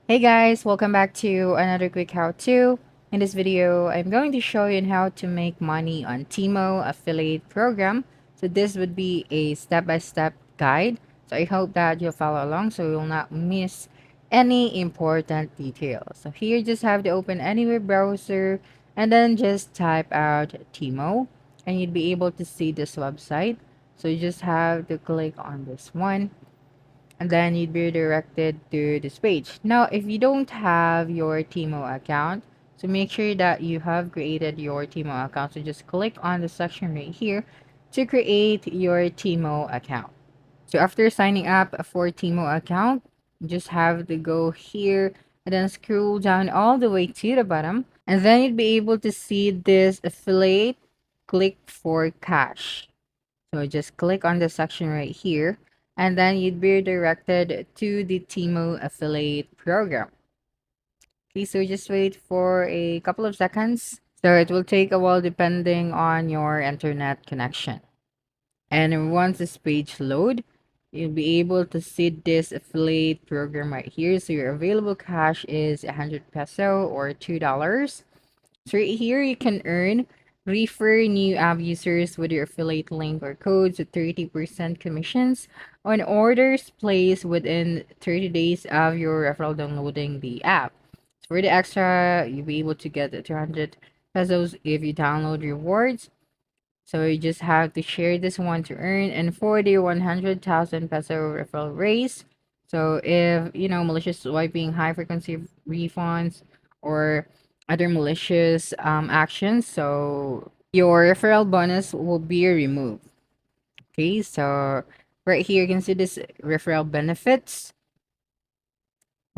Hey guys, welcome back to another quick how-to. In this video, I'm going to show you on how to make money on Temu affiliate program. So this would be a step-by-step guide. So I hope that you'll follow along so you'll not miss any important details. So here you just have to open any web browser and then just type out Temu and you'd be able to see this website. So you just have to click on this one and then you'd be redirected to this page. Now, if you don't have your Timo account, so make sure that you have created your Timo account. So just click on the section right here to create your Timo account. So after signing up for Timo account, you just have to go here and then scroll down all the way to the bottom. And then you'd be able to see this affiliate click for cash. So just click on the section right here, and then you'd be redirected to the Temu affiliate program. Okay, so just wait for a couple of seconds. So it will take a while depending on your internet connection. And once this page load, you'll be able to see this affiliate program right here. So your available cash is 100 peso or $2. So right here you can earn refer new app users with your affiliate link or codes with 30% commissions on orders placed within 30 days of your referral downloading the app. So for the extra, you'll be able to get the 200 pesos if you download rewards. So you just have to share this one to earn, and for the 100,000 peso referral raise. So if malicious swiping, high frequency refunds, or other malicious actions, so your referral bonus will be removed. Okay, so right here you can see this referral benefits.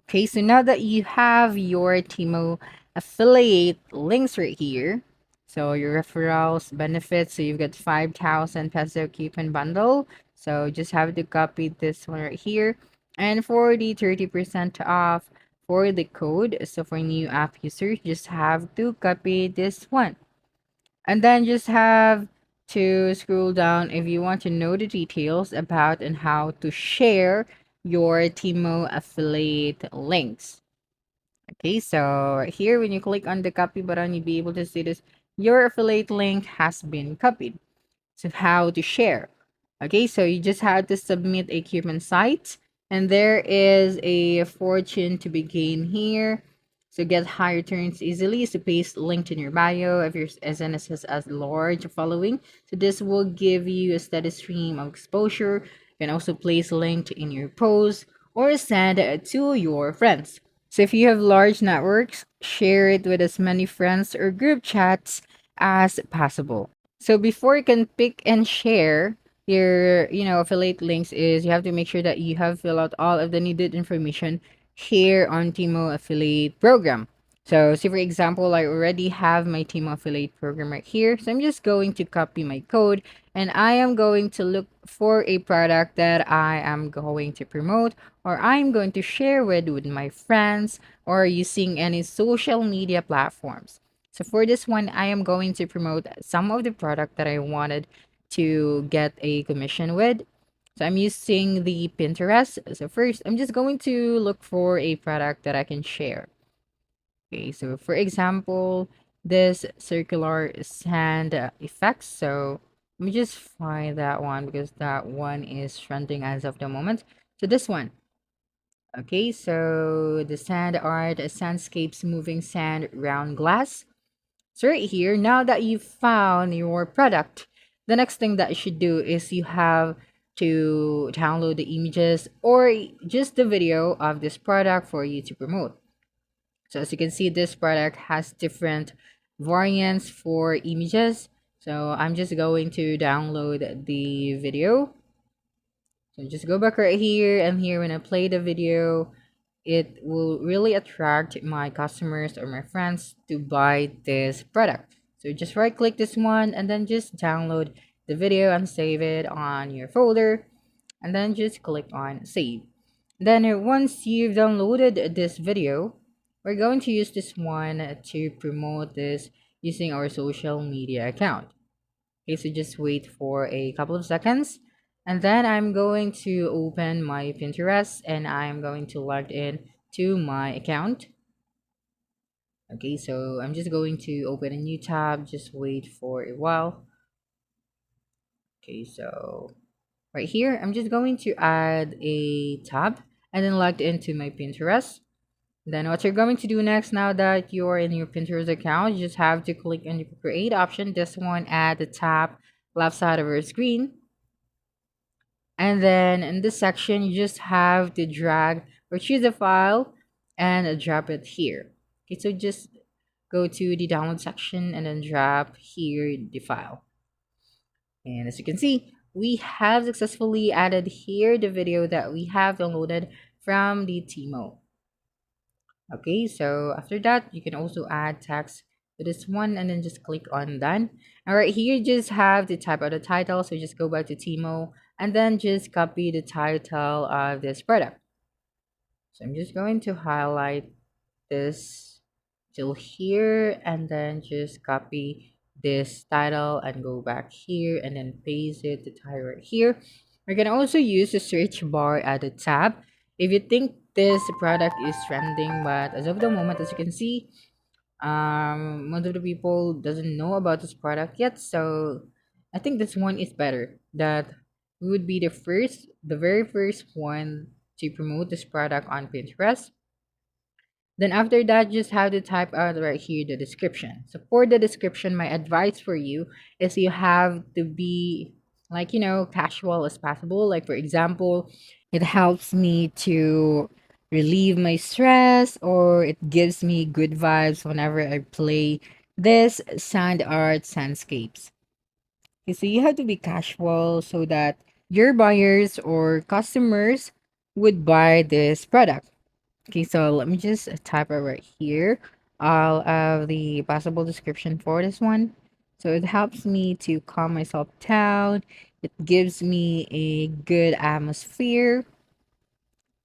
Okay, so now that you have your Timo affiliate links right here, so your referrals benefits, so you've got 5,000 peso coupon bundle. So just have to copy this one right here. And for the 30% off for the code, so for new app users, just have to copy this one. And then just have to scroll down if you want to know the details about and how to share your Timo affiliate links. Okay, so here when you click on the copy button, you'll be able to see this. Your affiliate link has been copied. So how to share. Okay, so you just have to submit a coupon site, and there is a fortune to be gained here. So get high returns easily. So paste link in your bio if your SNS has a large following. So this will give you a steady stream of exposure. You can also place link in your post or send it to your friends. So if you have large networks, share it with as many friends or group chats as possible. So before you can pick and share your, affiliate links is you have to make sure that you have filled out all of the needed information here on Timo affiliate program. So see for example, I already have my Timo affiliate program right here. So I'm just going to copy my code and I am going to look for a product that I am going to promote or I'm going to share with my friends or using any social media platforms. So for this one, I am going to promote some of the product that I wanted to get a commission with. So I'm using the Pinterest. So first, I'm just going to look for a product that I can share. Okay, so for example, this circular sand effects. So let me just find that one because that one is trending as of the moment. So this one. Okay, so the sand art, sandscapes, moving sand, round glass. So right here, now that you've found your product, the next thing that you should do is you have to download the images or just the video of this product for you to promote. So as you can see, this product has different variants for images. So I'm just going to download the video. So just go back right here and here when I play the video, it will really attract my customers or my friends to buy this product. So just right click this one and then just download the video and save it on your folder and then just click on save. Then once you've downloaded this video, we're going to use this one to promote this using our social media account. Okay, so just wait for a couple of seconds. And then I'm going to open my Pinterest and I'm going to log in to my account. Okay, so I'm just going to open a new tab. Just wait for a while. Okay, so right here, I'm just going to add a tab and then log into my Pinterest. Then what you're going to do next, now that you're in your Pinterest account, you just have to click on the create option, this one at the top left side of your screen. And then in this section, you just have to drag or choose a file and drop it here. Okay, so just go to the download section and then drop here the file. And as you can see, we have successfully added here the video that we have downloaded from the Temu. Okay, so after that, you can also add text to this one and then just click on done. All right, here you just have to type out the title. So just go back to Temu and then just copy the title of this product. So I'm just going to highlight this till here and then just copy this title and go back here and then paste it to tie right here. We can also use the search bar at the tab if you think this product is trending, but as of the moment, as you can see, most of the people doesn't know about this product yet. So I think this one is better, that we would be the very first one to promote this product on Pinterest. Then after that, just have to type out right here the description. So for the description, my advice for you is you have to be like, casual as possible. Like for example, it helps me to relieve my stress, or it gives me good vibes whenever I play this sand art sandscapes. Okay, so you have to be casual so that your buyers or customers would buy this product. Okay, so let me just type it right here. I'll have the possible description for this one. So it helps me to calm myself down. It gives me a good atmosphere.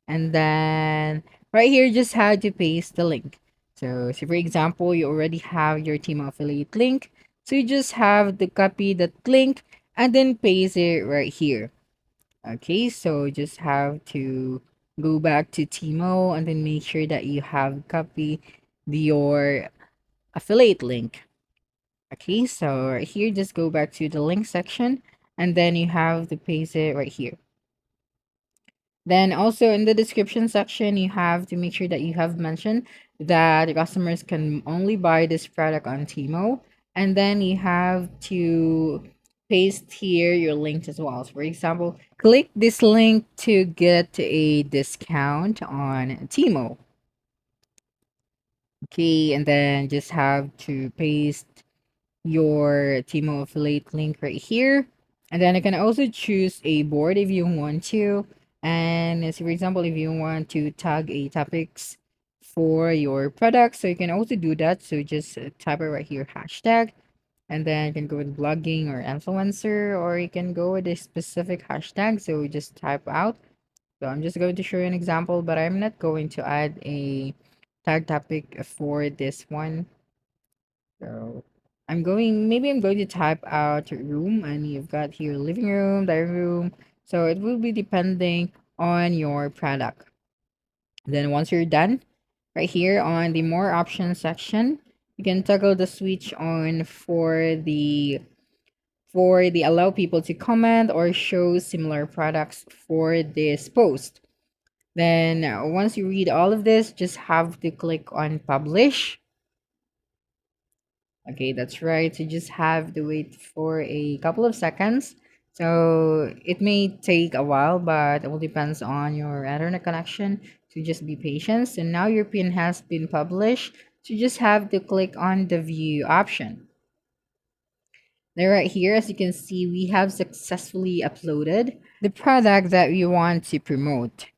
And then right here, just how to paste the link. So for example, you already have your team affiliate link. So you just have to copy that link and then paste it right here. Okay, so just have to go back to Timo and then make sure that you have copy your affiliate link. Okay, so right here, just go back to the link section and then you have to paste it right here. Then also in the description section, you have to make sure that you have mentioned that the customers can only buy this product on Timo. And then you have to paste here your links as well. So for example, click this link to get a discount on Timo. Okay, and then just have to paste your Timo affiliate link right here. And then you can also choose a board if you want to. And as for example, if you want to tag a topics for your product, so you can also do that. So just type it right here, hashtag, and then you can go with blogging or influencer, or you can go with a specific hashtag. So just type out. So I'm just going to show you an example, but I'm not going to add a tag topic for this one. So I'm going to type out room, and you've got here living room, dining room. So it will be depending on your product. Then once you're done, right here on the more options section, you can toggle the switch on for the allow people to comment or show similar products for this post. Then once you read all of this, just have to click on publish. Okay, that's right. So just have to wait for a couple of seconds. So it may take a while, but it will depends on your internet connection. So just be patient. So now your pin has been published. So you just have to click on the view option. Then right here, as you can see, we have successfully uploaded the product that we want to promote.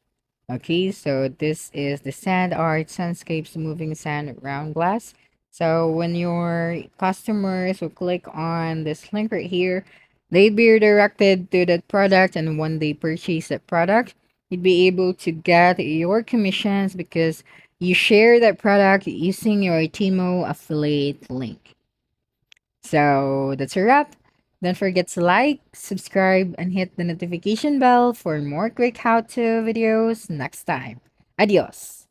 Okay, so this is the sand art sandscapes moving sand round glass. So when your customers will click on this link right here, they'd be redirected to that product, and when they purchase that product, you'd be able to get your commissions because you share that product using your Timo affiliate link. So that's a wrap. Don't forget to like, subscribe, and hit the notification bell for more quick how-to videos next time. Adios.